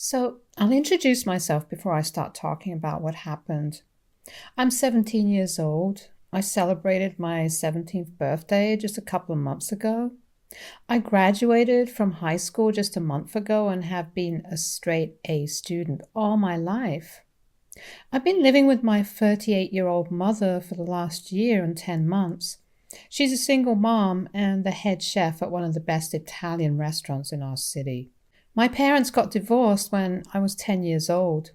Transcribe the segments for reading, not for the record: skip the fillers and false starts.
So, I'll introduce myself before I start talking about what happened. I'm 17 years old. I celebrated my 17th birthday just a couple of months ago. I graduated from high school just a month ago and have been a straight A student all my life. I've been living with my 38-year-old mother for the last year and 10 months. She's a single mom and the head chef at one of the best Italian restaurants in our city. My parents got divorced when I was 10 years old.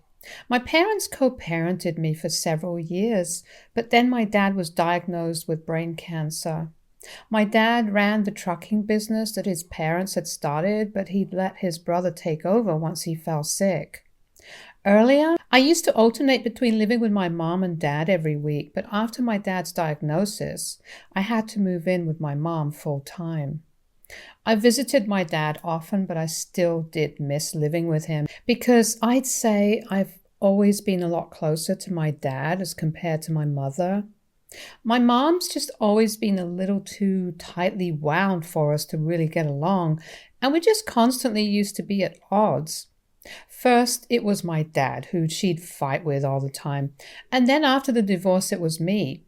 My parents co-parented me for several years, but then my dad was diagnosed with brain cancer. My dad ran the trucking business that his parents had started, but he'd let his brother take over once he fell sick. Earlier, I used to alternate between living with my mom and dad every week, but after my dad's diagnosis, I had to move in with my mom full time. I visited my dad often, but I still did miss living with him because I'd say I've always been a lot closer to my dad as compared to my mother. My mom's just always been a little too tightly wound for us to really get along, and we just constantly used to be at odds. First, it was my dad, who she'd fight with all the time, and then after the divorce, it was me.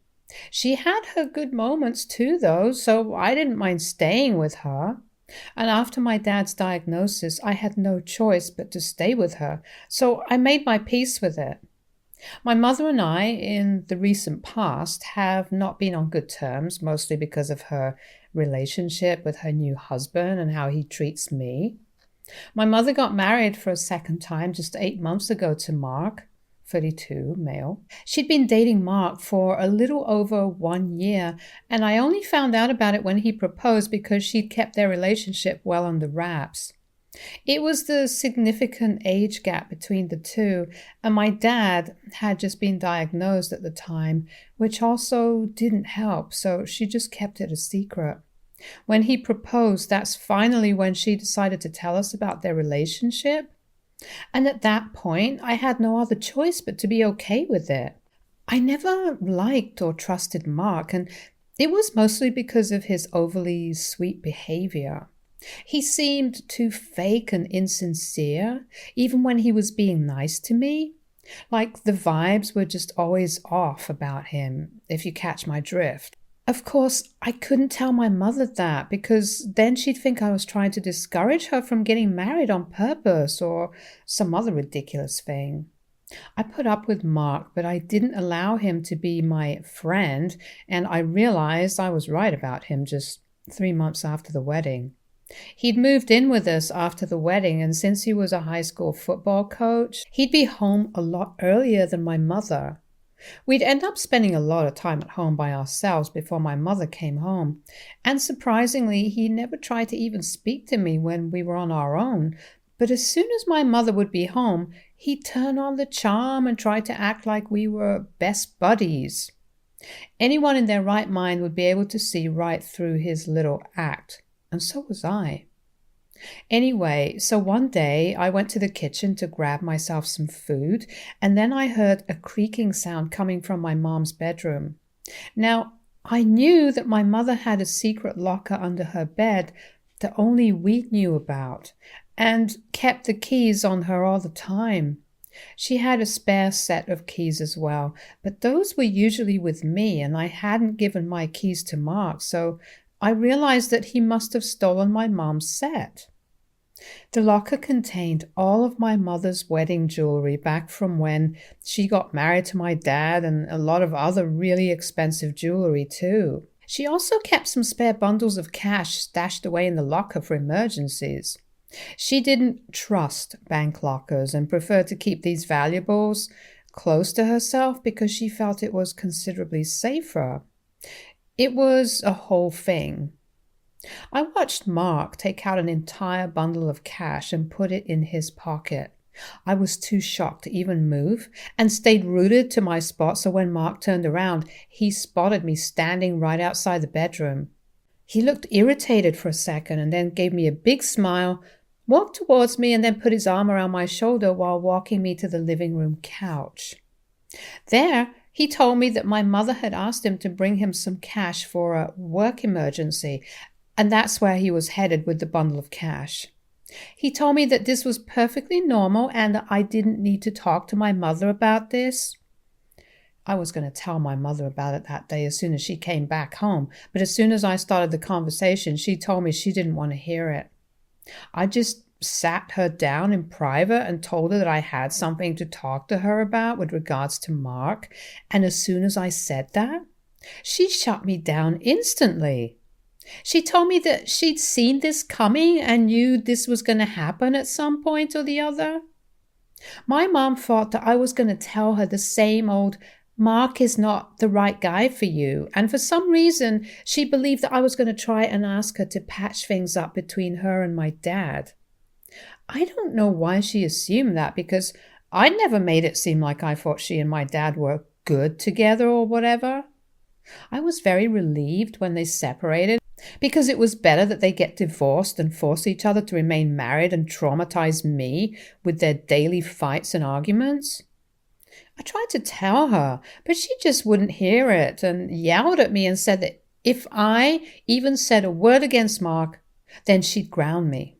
She had her good moments too, though, so I didn't mind staying with her. And after my dad's diagnosis, I had no choice but to stay with her, so I made my peace with it. My mother and I, in the recent past, have not been on good terms, mostly because of her relationship with her new husband and how he treats me. My mother got married for a second time just 8 months ago to Mark, 32, male. She'd been dating Mark for a little over 1 year, and I only found out about it when he proposed because she'd kept their relationship well under wraps. It was the significant age gap between the two, and my dad had just been diagnosed at the time, which also didn't help, so she just kept it a secret. When he proposed, that's finally when she decided to tell us about their relationship. And at that point, I had no other choice but to be okay with it. I never liked or trusted Mark, and it was mostly because of his overly sweet behavior. He seemed too fake and insincere, even when he was being nice to me. Like the vibes were just always off about him, if you catch my drift. Of course, I couldn't tell my mother that because then she'd think I was trying to discourage her from getting married on purpose or some other ridiculous thing. I put up with Mark, but I didn't allow him to be my friend, and I realized I was right about him just 3 months after the wedding. He'd moved in with us after the wedding, and since he was a high school football coach, he'd be home a lot earlier than my mother. We'd end up spending a lot of time at home by ourselves before my mother came home, and surprisingly, he never tried to even speak to me when we were on our own. But as soon as my mother would be home, he'd turn on the charm and try to act like we were best buddies. Anyone in their right mind would be able to see right through his little act, and so was I. Anyway, so one day I went to the kitchen to grab myself some food, and then I heard a creaking sound coming from my mom's bedroom. Now, I knew that my mother had a secret locker under her bed that only we knew about, and kept the keys on her all the time. She had a spare set of keys as well, but those were usually with me, and I hadn't given my keys to Mark, so I realized that he must have stolen my mom's set. The locker contained all of my mother's wedding jewelry back from when she got married to my dad, and a lot of other really expensive jewelry too. She also kept some spare bundles of cash stashed away in the locker for emergencies. She didn't trust bank lockers and preferred to keep these valuables close to herself because she felt it was considerably safer. It was a whole thing. I watched Mark take out an entire bundle of cash and put it in his pocket. I was too shocked to even move and stayed rooted to my spot, so when Mark turned around, he spotted me standing right outside the bedroom. He looked irritated for a second and then gave me a big smile, walked towards me, and then put his arm around my shoulder while walking me to the living room couch. There, he told me that my mother had asked him to bring him some cash for a work emergency, and that's where he was headed with the bundle of cash. He told me that this was perfectly normal and that I didn't need to talk to my mother about this. I was going to tell my mother about it that day as soon as she came back home, but as soon as I started the conversation, she told me she didn't want to hear it. I just sat her down in private and told her that I had something to talk to her about with regards to Mark, and as soon as I said that, she shut me down instantly. She told me that she'd seen this coming and knew this was going to happen at some point or the other. My mom thought that I was going to tell her the same old, Mark is not the right guy for you, and for some reason she believed that I was going to try and ask her to patch things up between her and my dad. I don't know why she assumed that, because I never made it seem like I thought she and my dad were good together or whatever. I was very relieved when they separated, because it was better that they get divorced than force each other to remain married and traumatize me with their daily fights and arguments. I tried to tell her, but she just wouldn't hear it and yelled at me and said that if I even said a word against Mark, then she'd ground me.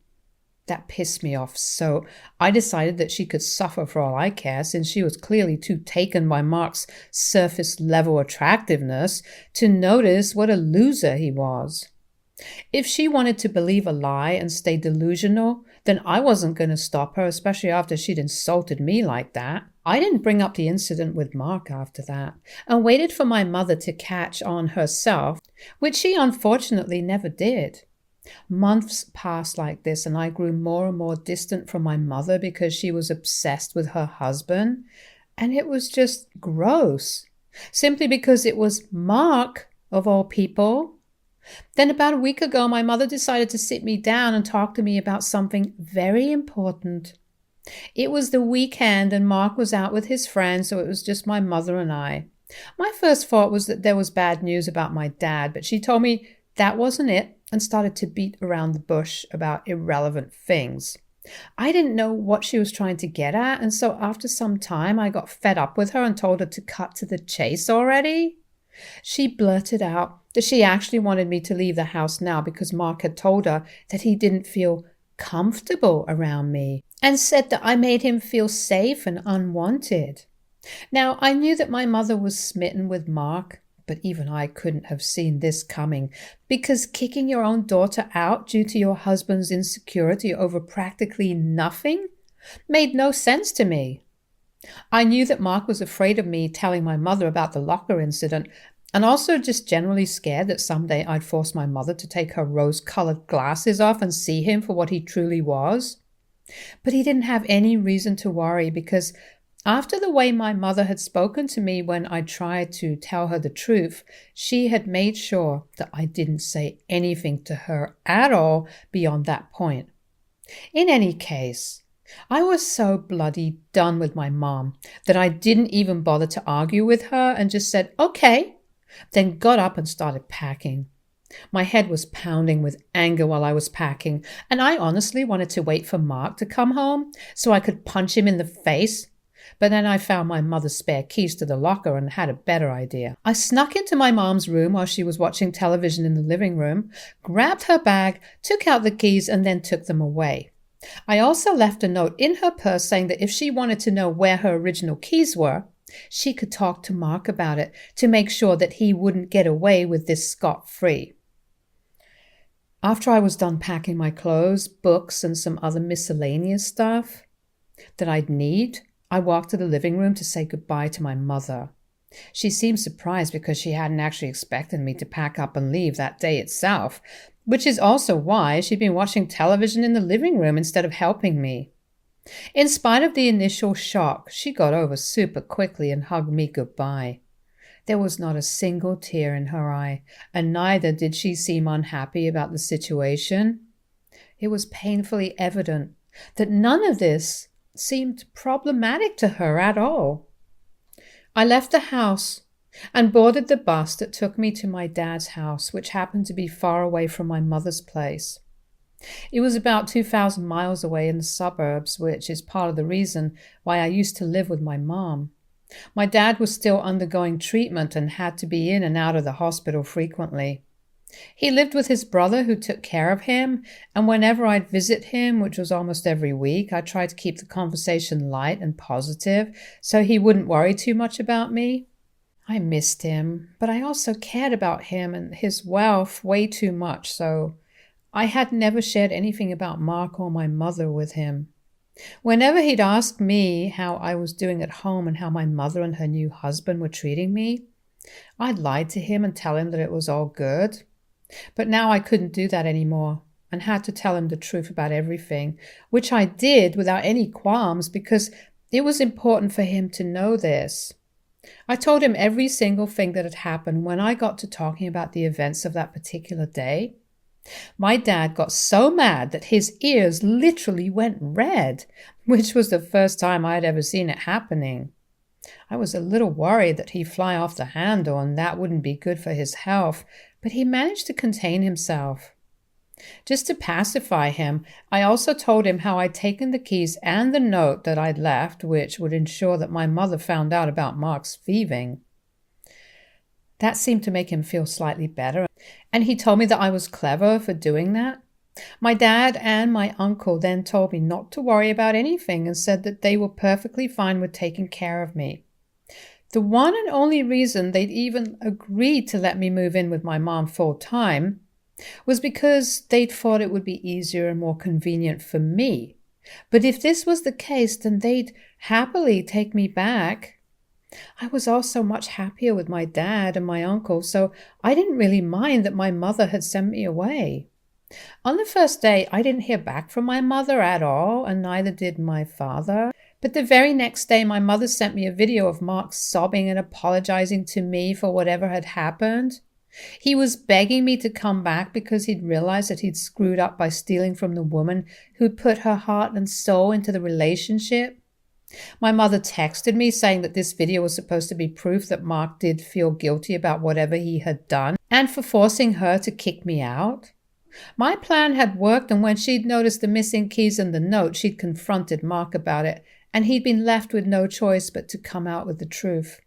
That pissed me off, so I decided that she could suffer for all I care, since she was clearly too taken by Mark's surface-level attractiveness to notice what a loser he was. If she wanted to believe a lie and stay delusional, then I wasn't going to stop her, especially after she'd insulted me like that. I didn't bring up the incident with Mark after that, and waited for my mother to catch on herself, which she unfortunately never did. Months passed like this, and I grew more and more distant from my mother because she was obsessed with her husband, and it was just gross, simply because it was Mark, of all people. Then about a week ago, my mother decided to sit me down and talk to me about something very important. It was the weekend and Mark was out with his friends, so it was just my mother and I. My first thought was that there was bad news about my dad, but she told me that wasn't it and started to beat around the bush about irrelevant things. I didn't know what she was trying to get at, and so after some time I got fed up with her and told her to cut to the chase already. She blurted out that she actually wanted me to leave the house now because Mark had told her that he didn't feel comfortable around me and said that I made him feel safe and unwanted. Now, I knew that my mother was smitten with Mark, but even I couldn't have seen this coming, because kicking your own daughter out due to your husband's insecurity over practically nothing made no sense to me. I knew that Mark was afraid of me telling my mother about the locker incident, and also just generally scared that someday I'd force my mother to take her rose-colored glasses off and see him for what he truly was. But he didn't have any reason to worry, because after the way my mother had spoken to me when I tried to tell her the truth, she had made sure that I didn't say anything to her at all beyond that point. In any case, I was so bloody done with my mom that I didn't even bother to argue with her and just said, okay, then got up and started packing. My head was pounding with anger while I was packing, and I honestly wanted to wait for Mark to come home so I could punch him in the face. But then I found my mother's spare keys to the locker and had a better idea. I snuck into my mom's room while she was watching television in the living room, grabbed her bag, took out the keys, and then took them away. I also left a note in her purse saying that if she wanted to know where her original keys were, she could talk to Mark about it to make sure that he wouldn't get away with this scot-free. After I was done packing my clothes, books, and some other miscellaneous stuff that I'd need, I walked to the living room to say goodbye to my mother. She seemed surprised because she hadn't actually expected me to pack up and leave that day itself, which is also why she'd been watching television in the living room instead of helping me. In spite of the initial shock, she got over super quickly and hugged me goodbye. There was not a single tear in her eye, and neither did she seem unhappy about the situation. It was painfully evident that none of this seemed problematic to her at all. I left the house and boarded the bus that took me to my dad's house, which happened to be far away from my mother's place. It was about 2,000 miles away in the suburbs, which is part of the reason why I used to live with my mom. My dad was still undergoing treatment and had to be in and out of the hospital frequently. He lived with his brother who took care of him, and whenever I'd visit him, which was almost every week, I tried to keep the conversation light and positive so he wouldn't worry too much about me. I missed him, but I also cared about him and his wealth way too much, so I had never shared anything about Mark or my mother with him. Whenever he'd ask me how I was doing at home and how my mother and her new husband were treating me, I'd lie to him and tell him that it was all good. But now I couldn't do that anymore and had to tell him the truth about everything, which I did without any qualms because it was important for him to know this. I told him every single thing that had happened when I got to talking about the events of that particular day. My dad got so mad that his ears literally went red, which was the first time I had ever seen it happening. I was a little worried that he'd fly off the handle and that wouldn't be good for his health, but he managed to contain himself. Just to pacify him, I also told him how I'd taken the keys and the note that I'd left, which would ensure that my mother found out about Mark's thieving. That seemed to make him feel slightly better, and he told me that I was clever for doing that. My dad and my uncle then told me not to worry about anything and said that they were perfectly fine with taking care of me. The one and only reason they'd even agreed to let me move in with my mom full time was because they'd thought it would be easier and more convenient for me. But if this was the case, then they'd happily take me back. I was also much happier with my dad and my uncle, so I didn't really mind that my mother had sent me away. On the first day, I didn't hear back from my mother at all, and neither did my father. But the very next day, my mother sent me a video of Mark sobbing and apologizing to me for whatever had happened. He was begging me to come back because he'd realized that he'd screwed up by stealing from the woman who'd put her heart and soul into the relationship. My mother texted me saying that this video was supposed to be proof that Mark did feel guilty about whatever he had done and for forcing her to kick me out. My plan had worked, and when she'd noticed the missing keys and the note, she'd confronted Mark about it, and he'd been left with no choice but to come out with the truth.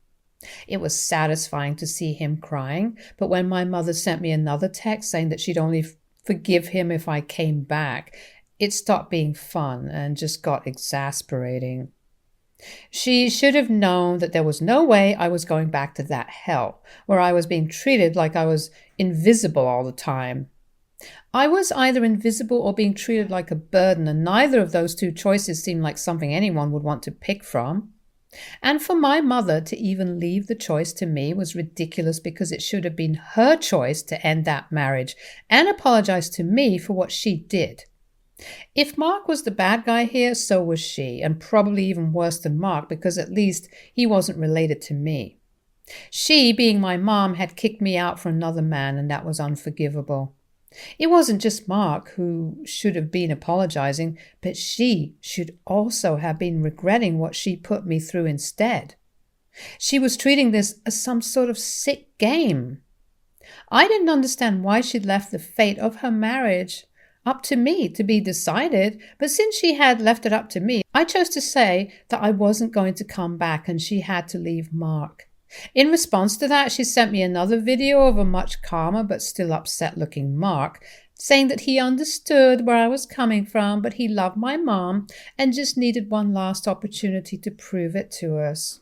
It was satisfying to see him crying, but when my mother sent me another text saying that she'd only forgive him if I came back, it stopped being fun and just got exasperating. She should have known that there was no way I was going back to that hell, where I was being treated like I was invisible all the time. I was either invisible or being treated like a burden, and neither of those two choices seemed like something anyone would want to pick from. And for my mother to even leave the choice to me was ridiculous because it should have been her choice to end that marriage and apologize to me for what she did. If Mark was the bad guy here, so was she, and probably even worse than Mark because at least he wasn't related to me. She, being my mom, had kicked me out for another man, and that was unforgivable. It wasn't just Mark who should have been apologizing, but she should also have been regretting what she put me through instead. She was treating this as some sort of sick game. I didn't understand why she'd left the fate of her marriage up to me to be decided, but since she had left it up to me, I chose to say that I wasn't going to come back and she had to leave Mark. In response to that, she sent me another video of a much calmer but still upset-looking Mark, saying that he understood where I was coming from, but he loved my mom and just needed one last opportunity to prove it to us.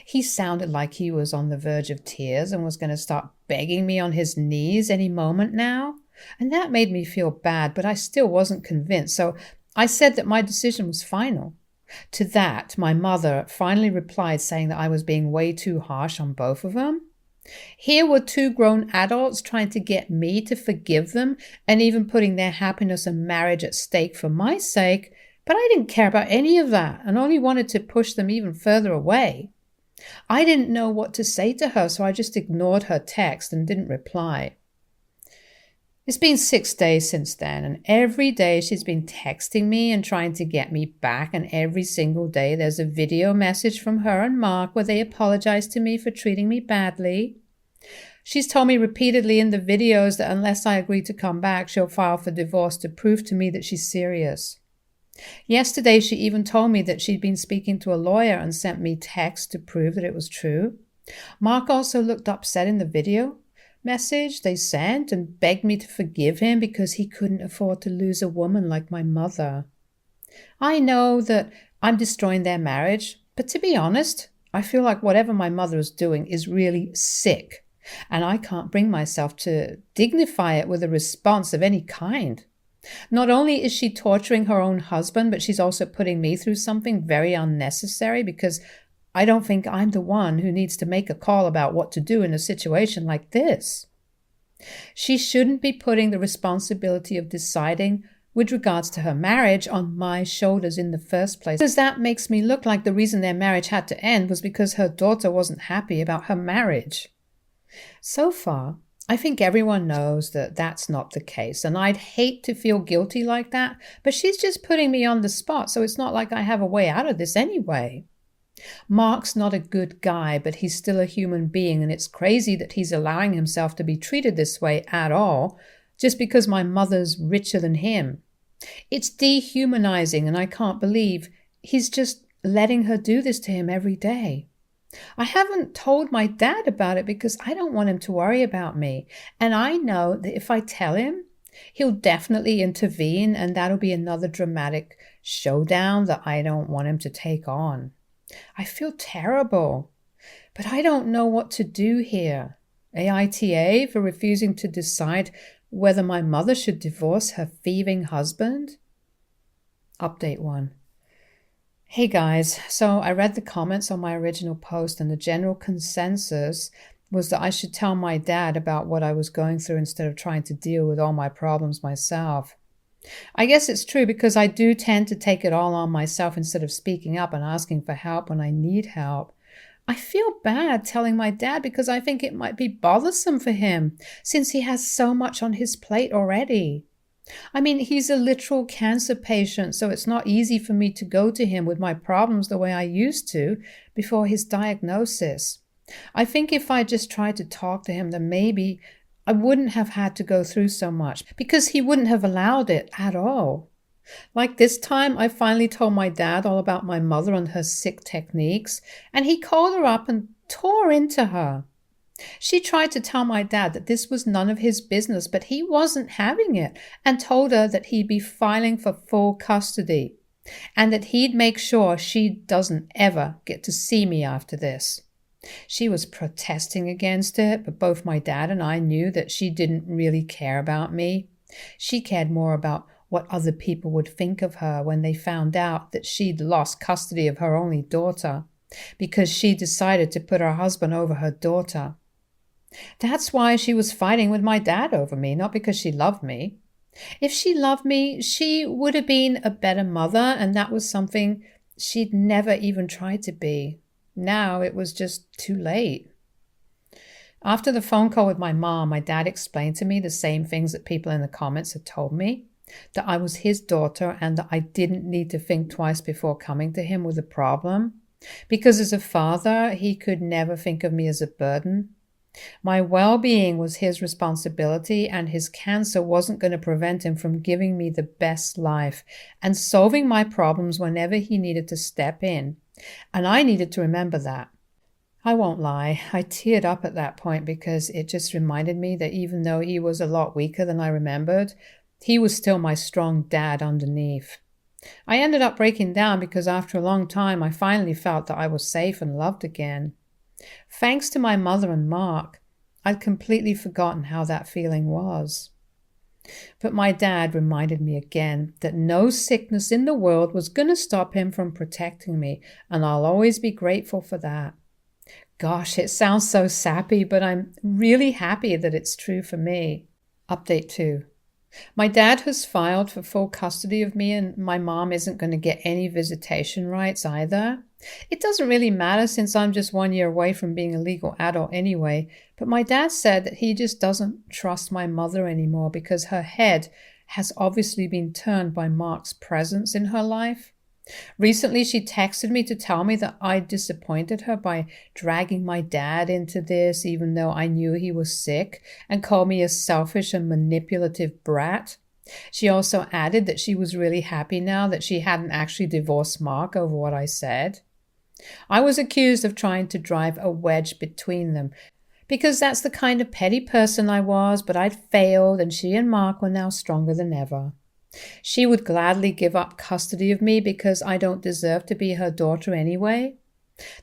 He sounded like he was on the verge of tears and was going to start begging me on his knees any moment now, and that made me feel bad, but I still wasn't convinced, so I said that my decision was final. To that, my mother finally replied saying that I was being way too harsh on both of them. Here were two grown adults trying to get me to forgive them and even putting their happiness and marriage at stake for my sake, but I didn't care about any of that and only wanted to push them even further away. I didn't know what to say to her, so I just ignored her text and didn't reply. It's been 6 days since then, and every day she's been texting me and trying to get me back, and every single day there's a video message from her and Mark where they apologize to me for treating me badly. She's told me repeatedly in the videos that unless I agree to come back, she'll file for divorce to prove to me that she's serious. Yesterday, she even told me that she'd been speaking to a lawyer and sent me texts to prove that it was true. Mark also looked upset in the video. message they sent and begged me to forgive him because he couldn't afford to lose a woman like my mother. I know that I'm destroying their marriage, but to be honest, I feel like whatever my mother is doing is really sick, and I can't bring myself to dignify it with a response of any kind. Not only is she torturing her own husband, but she's also putting me through something very unnecessary because I don't think I'm the one who needs to make a call about what to do in a situation like this. She shouldn't be putting the responsibility of deciding with regards to her marriage on my shoulders in the first place, because that makes me look like the reason their marriage had to end was because her daughter wasn't happy about her marriage. So far, I think everyone knows that that's not the case, and I'd hate to feel guilty like that, but she's just putting me on the spot, so it's not like I have a way out of this anyway. Mark's not a good guy, but he's still a human being, and it's crazy that he's allowing himself to be treated this way at all, just because my mother's richer than him. It's dehumanizing, and I can't believe he's just letting her do this to him every day. I haven't told my dad about it because I don't want him to worry about me, and I know that if I tell him, he'll definitely intervene, and that'll be another dramatic showdown that I don't want him to take on. I feel terrible, but I don't know what to do here. AITA for refusing to decide whether my mother should divorce her thieving husband? Update 1. Hey guys, so I read the comments on my original post, and the general consensus was that I should tell my dad about what I was going through instead of trying to deal with all my problems myself. I guess it's true because I do tend to take it all on myself instead of speaking up and asking for help when I need help. I feel bad telling my dad because I think it might be bothersome for him since he has so much on his plate already. I mean, he's a literal cancer patient, so it's not easy for me to go to him with my problems the way I used to before his diagnosis. I think if I just tried to talk to him, then maybe I wouldn't have had to go through so much because he wouldn't have allowed it at all. Like this time, I finally told my dad all about my mother and her sick techniques, and he called her up and tore into her. She tried to tell my dad that this was none of his business, but he wasn't having it, and told her that he'd be filing for full custody, and that he'd make sure she doesn't ever get to see me after this. She was protesting against it, but both my dad and I knew that she didn't really care about me. She cared more about what other people would think of her when they found out that she'd lost custody of her only daughter because she decided to put her husband over her daughter. That's why she was fighting with my dad over me, not because she loved me. If she loved me, she would have been a better mother, and that was something she'd never even tried to be. Now it was just too late. After the phone call with my mom, my dad explained to me the same things that people in the comments had told me, that I was his daughter and that I didn't need to think twice before coming to him with a problem, because as a father, he could never think of me as a burden. My well-being was his responsibility, and his cancer wasn't going to prevent him from giving me the best life and solving my problems whenever he needed to step in. And I needed to remember that. I won't lie, I teared up at that point because it just reminded me that even though he was a lot weaker than I remembered, he was still my strong dad underneath. I ended up breaking down because after a long time I finally felt that I was safe and loved again. Thanks to my mother and Mark, I'd completely forgotten how that feeling was. But my dad reminded me again that no sickness in the world was going to stop him from protecting me, and I'll always be grateful for that. Gosh, it sounds so sappy, but I'm really happy that it's true for me. Update 2. My dad has filed for full custody of me, and my mom isn't going to get any visitation rights either. It doesn't really matter since I'm just 1 year away from being a legal adult anyway, but my dad said that he just doesn't trust my mother anymore because her head has obviously been turned by Mark's presence in her life. Recently, she texted me to tell me that I disappointed her by dragging my dad into this, even though I knew he was sick, and called me a selfish and manipulative brat. She also added that she was really happy now that she hadn't actually divorced Mark over what I said. I was accused of trying to drive a wedge between them because that's the kind of petty person I was, but I'd failed and she and Mark were now stronger than ever. She would gladly give up custody of me because I don't deserve to be her daughter anyway.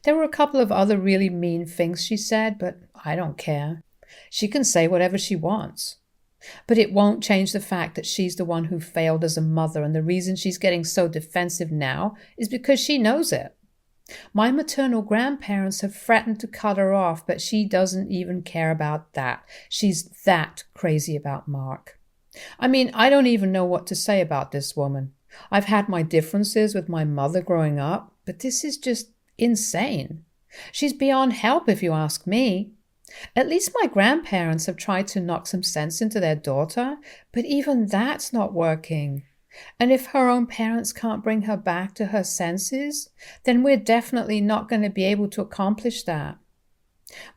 There were a couple of other really mean things she said, but I don't care. She can say whatever she wants. But it won't change the fact that she's the one who failed as a mother, and the reason she's getting so defensive now is because she knows it. My maternal grandparents have threatened to cut her off, but she doesn't even care about that. She's that crazy about Mark. I mean, I don't even know what to say about this woman. I've had my differences with my mother growing up, but this is just insane. She's beyond help if you ask me. At least my grandparents have tried to knock some sense into their daughter, but even that's not working. And if her own parents can't bring her back to her senses, then we're definitely not going to be able to accomplish that.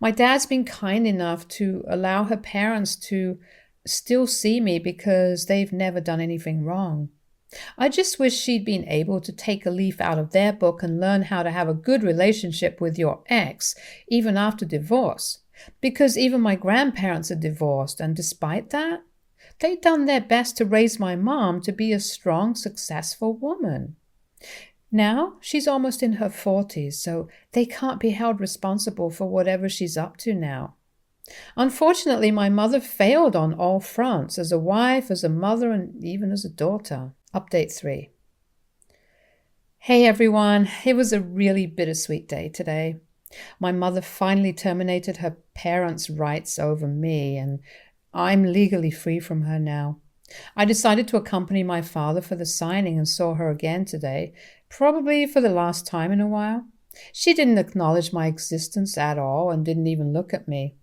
My dad's been kind enough to allow her parents to still see me because they've never done anything wrong. I just wish she'd been able to take a leaf out of their book and learn how to have a good relationship with your ex, even after divorce. Because even my grandparents are divorced, and despite that, they've done their best to raise my mom to be a strong, successful woman. Now she's almost in her 40s, so they can't be held responsible for whatever she's up to now. Unfortunately, my mother failed on all fronts, as a wife, as a mother, and even as a daughter. Update 3. Hey everyone, it was a really bittersweet day today. My mother finally terminated her parents' rights over me, and I'm legally free from her now. I decided to accompany my father for the signing and saw her again today, probably for the last time in a while. She didn't acknowledge my existence at all and didn't even look at me.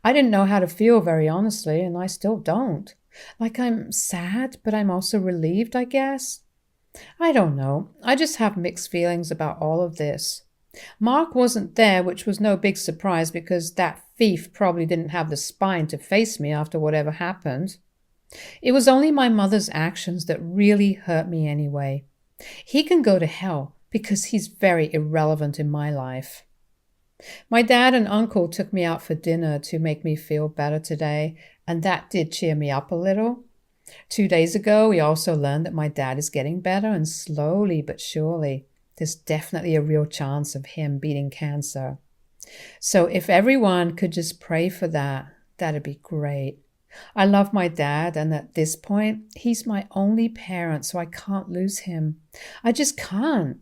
I didn't know how to feel, very honestly, and I still don't. Like, I'm sad, but I'm also relieved, I guess. I don't know. I just have mixed feelings about all of this. Mark wasn't there, which was no big surprise because that thief probably didn't have the spine to face me after whatever happened. It was only my mother's actions that really hurt me anyway. He can go to hell because he's very irrelevant in my life. My dad and uncle took me out for dinner to make me feel better today, and that did cheer me up a little. 2 days ago, we also learned that my dad is getting better, and slowly but surely, there's definitely a real chance of him beating cancer. So if everyone could just pray for that, that'd be great. I love my dad, and at this point, he's my only parent, so I can't lose him. I just can't.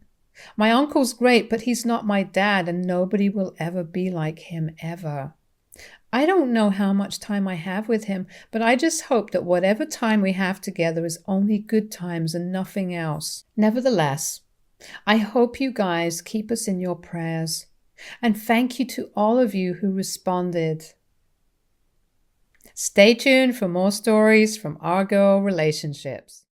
My uncle's great, but he's not my dad, and nobody will ever be like him, ever. I don't know how much time I have with him, but I just hope that whatever time we have together is only good times and nothing else. Nevertheless, I hope you guys keep us in your prayers, and thank you to all of you who responded. Stay tuned for more stories from our girl relationships.